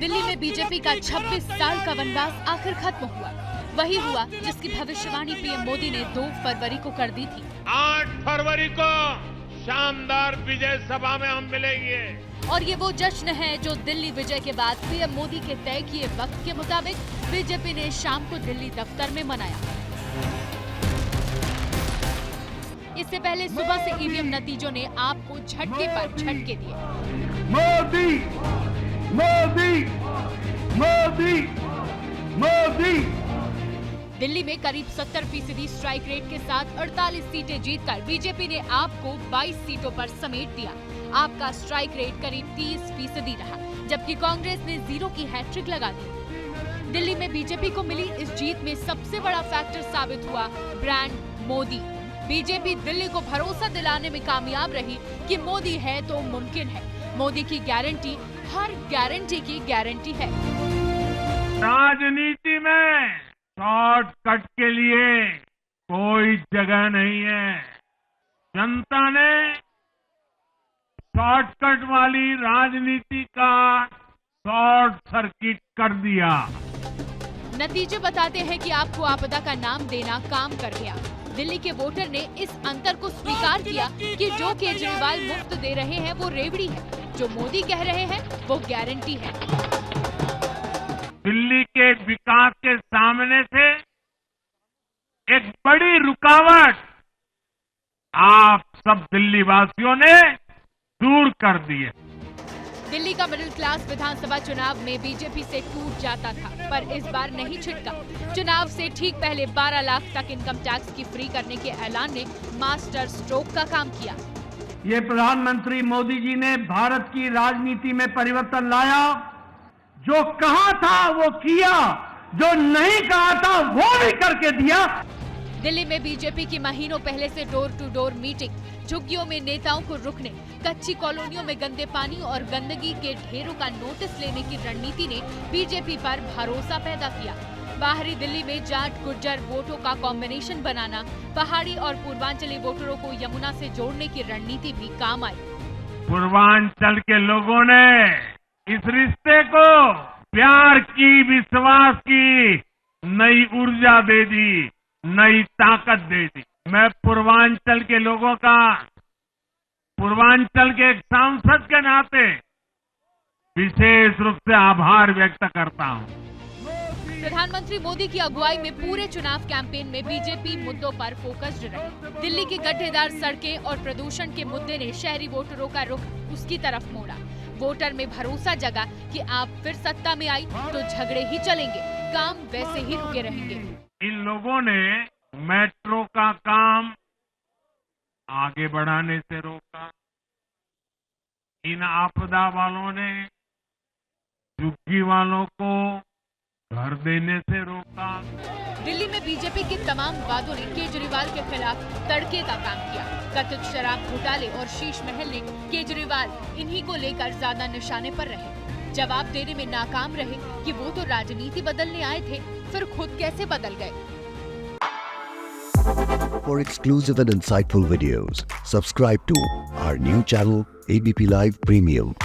दिल्ली में बीजेपी का 26 साल का वनवास आखिर खत्म हुआ। वही हुआ जिसकी भविष्यवाणी पीएम मोदी ने 2 फरवरी को कर दी थी। 8 फरवरी को शानदार विजय सभा में हम मिलेंगे। और ये वो जश्न है जो दिल्ली विजय के बाद पीएम मोदी के तय किए वक्त के मुताबिक बीजेपी ने शाम को दिल्ली दफ्तर में मनाया। इससे पहले सुबह से ईवीएम नतीजों ने आपको झटके पर झटके दिए। मोदी मोदी मोदी मोदी। दिल्ली में करीब 70% स्ट्राइक रेट के साथ 48 सीटें जीतकर बीजेपी ने आपको 22 सीटों पर समेट दिया। आपका स्ट्राइक रेट करीब 30% रहा, जबकि कांग्रेस ने 0 की हैट्रिक लगा दी। दिल्ली में बीजेपी को मिली इस जीत में सबसे बड़ा फैक्टर साबित हुआ ब्रांड मोदी। बीजेपी दिल्ली को भरोसा दिलाने में कामयाब रही कि मोदी है तो मुमकिन है। मोदी की गारंटी हर गारंटी की गारंटी है। राजनीति में शॉर्टकट के लिए कोई जगह नहीं है। जनता ने शॉर्टकट वाली राजनीति का शॉर्ट सर्किट कर दिया। नतीजे बताते हैं कि आपको आपदा का नाम देना काम कर गया। दिल्ली के वोटर ने इस अंतर को स्वीकार किया कि जो केजरीवाल मुफ्त दे रहे हैं वो रेवड़ी है, जो मोदी कह रहे हैं वो गारंटी है। दिल्ली के विकास के सामने से एक बड़ी रुकावट आप सब दिल्ली वासियों ने दूर कर दी है। दिल्ली का मिडिल क्लास विधानसभा चुनाव में बीजेपी से टूट जाता था, पर इस बार नहीं छिटका। चुनाव से ठीक पहले 12 लाख तक इनकम टैक्स की फ्री करने के ऐलान ने मास्टर स्ट्रोक का काम किया। ये प्रधानमंत्री मोदी जी ने भारत की राजनीति में परिवर्तन लाया। जो कहा था वो किया, जो नहीं कहा था वो भी करके दिया। दिल्ली में बीजेपी की महीनों पहले से डोर टू डोर मीटिंग, झुग्गियों में नेताओं को रुकने, कच्ची कॉलोनियों में गंदे पानी और गंदगी के ढेरों का नोटिस लेने की रणनीति ने बीजेपी पर भरोसा पैदा किया। बाहरी दिल्ली में जाट गुर्जर वोटों का कॉम्बिनेशन बनाना, पहाड़ी और पूर्वांचली वोटरों को यमुना से जोड़ने की रणनीति भी काम आई। पूर्वांचल के लोगों ने इस रिश्ते को प्यार की, विश्वास की नई ऊर्जा दे दी, नई ताकत दे दी। मैं पूर्वांचल के लोगों का, पूर्वांचल के एक सांसद के नाते विशेष रूप से आभार व्यक्त करता हूं। प्रधानमंत्री मोदी की अगुवाई में पूरे चुनाव कैंपेन में बीजेपी मुद्दों पर फोकस्ड रही। दिल्ली की गड्ढेदार सड़कें और प्रदूषण के मुद्दे ने शहरी वोटरों का रुख उसकी तरफ मोड़ा। वोटर में भरोसा जगा कि आप फिर सत्ता में आई तो झगड़े ही चलेंगे, काम वैसे ही रुके रहेंगे। इन लोगों ने मेट्रो का काम आगे बढ़ाने से रोका। इन आपदा वालों ने झुग्गी वालों को घर देने से रोका। दिल्ली में बीजेपी के तमाम वादों ने केजरीवाल के खिलाफ तड़के का काम किया। कथित शराब घोटाले और शीश महल ने केजरीवाल इन्हीं को लेकर ज्यादा निशाने पर रहे। जवाब देने में नाकाम रहे कि वो तो राजनीति बदलने आए थे, फिर खुद कैसे बदल गए। For exclusive and insightful videos, subscribe to our new channel ABP Live Premium.